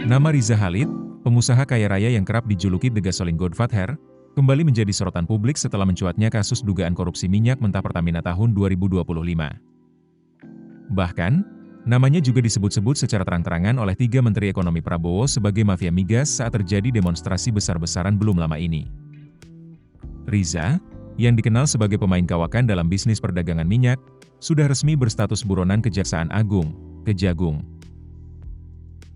Nama Riza Khalid, pengusaha kaya raya yang kerap dijuluki The Gasoline Godfather, kembali menjadi sorotan publik setelah mencuatnya kasus dugaan korupsi minyak mentah Pertamina tahun 2025. Bahkan, namanya juga disebut-sebut secara terang-terangan oleh 3 Menteri Ekonomi Prabowo sebagai mafia migas saat terjadi demonstrasi besar-besaran belum lama ini. Riza, yang dikenal sebagai pemain kawakan dalam bisnis perdagangan minyak, sudah resmi berstatus buronan Kejaksaan Agung, Kejagung.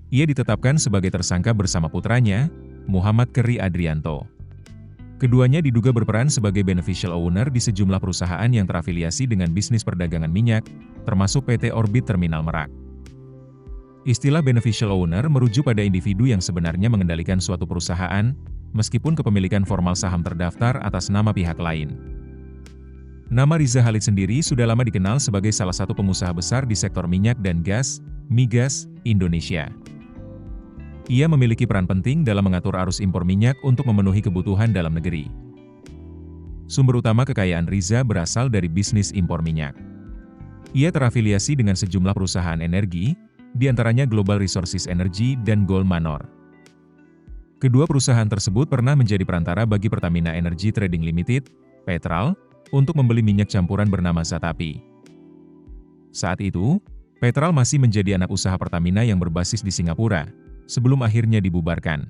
Ia ditetapkan sebagai tersangka bersama putranya, Muhammad Keri Adrianto. Keduanya diduga berperan sebagai beneficial owner di sejumlah perusahaan yang terafiliasi dengan bisnis perdagangan minyak, termasuk PT Orbit Terminal Merak. Istilah beneficial owner merujuk pada individu yang sebenarnya mengendalikan suatu perusahaan, meskipun kepemilikan formal saham terdaftar atas nama pihak lain. Nama Riza Khalid sendiri sudah lama dikenal sebagai salah satu pengusaha besar di sektor minyak dan gas, migas, Indonesia. Ia memiliki peran penting dalam mengatur arus impor minyak untuk memenuhi kebutuhan dalam negeri. Sumber utama kekayaan Riza berasal dari bisnis impor minyak. Ia terafiliasi dengan sejumlah perusahaan energi, di antaranya Global Resources Energy dan Gold Manor. Kedua perusahaan tersebut pernah menjadi perantara bagi Pertamina Energy Trading Limited, Petral, untuk membeli minyak campuran bernama Zatapi. Saat itu, Petral masih menjadi anak usaha Pertamina yang berbasis di Singapura, sebelum akhirnya dibubarkan.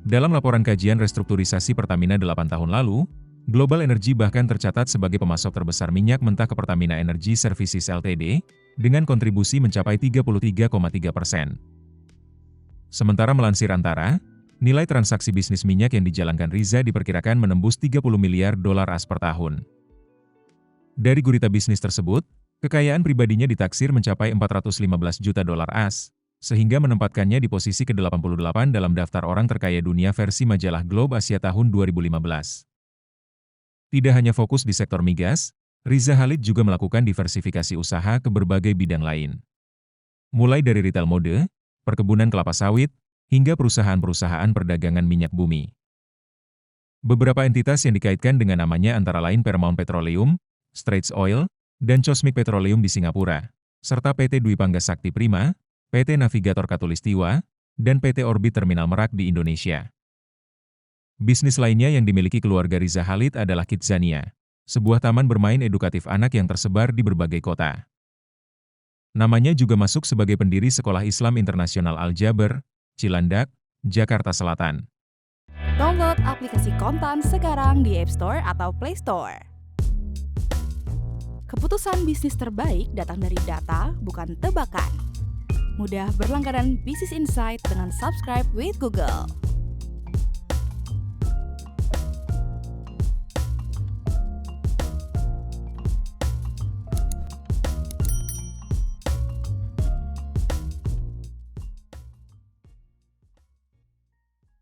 Dalam laporan kajian restrukturisasi Pertamina 8 tahun lalu, Global Energy bahkan tercatat sebagai pemasok terbesar minyak mentah ke Pertamina Energy Services Ltd, dengan kontribusi mencapai 33,3%. Sementara melansir Antara, nilai transaksi bisnis minyak yang dijalankan Riza diperkirakan menembus 30 miliar dolar AS per tahun. Dari gurita bisnis tersebut, kekayaan pribadinya ditaksir mencapai 415 juta dolar AS, sehingga menempatkannya di posisi ke-88 dalam daftar orang terkaya dunia versi majalah Globe Asia tahun 2015. Tidak hanya fokus di sektor migas, Riza Khalid juga melakukan diversifikasi usaha ke berbagai bidang lain. Mulai dari retail mode, perkebunan kelapa sawit, hingga perusahaan-perusahaan perdagangan minyak bumi. Beberapa entitas yang dikaitkan dengan namanya antara lain Paramount Petroleum, Straits Oil, dan Cosmic Petroleum di Singapura, serta PT Dwi Panggas Sakti Prima, PT Navigator Katulistiwa, dan PT Orbit Terminal Merak di Indonesia. Bisnis lainnya yang dimiliki keluarga Riza Khalid adalah Kidzania, sebuah taman bermain edukatif anak yang tersebar di berbagai kota. Namanya juga masuk sebagai pendiri Sekolah Islam Internasional Al-Jaber, Cilandak, Jakarta Selatan. Download aplikasi Kontan sekarang di App Store atau Play Store. Keputusan bisnis terbaik datang dari data, bukan tebakan. Mudah berlangganan Business Insight dengan subscribe with Google.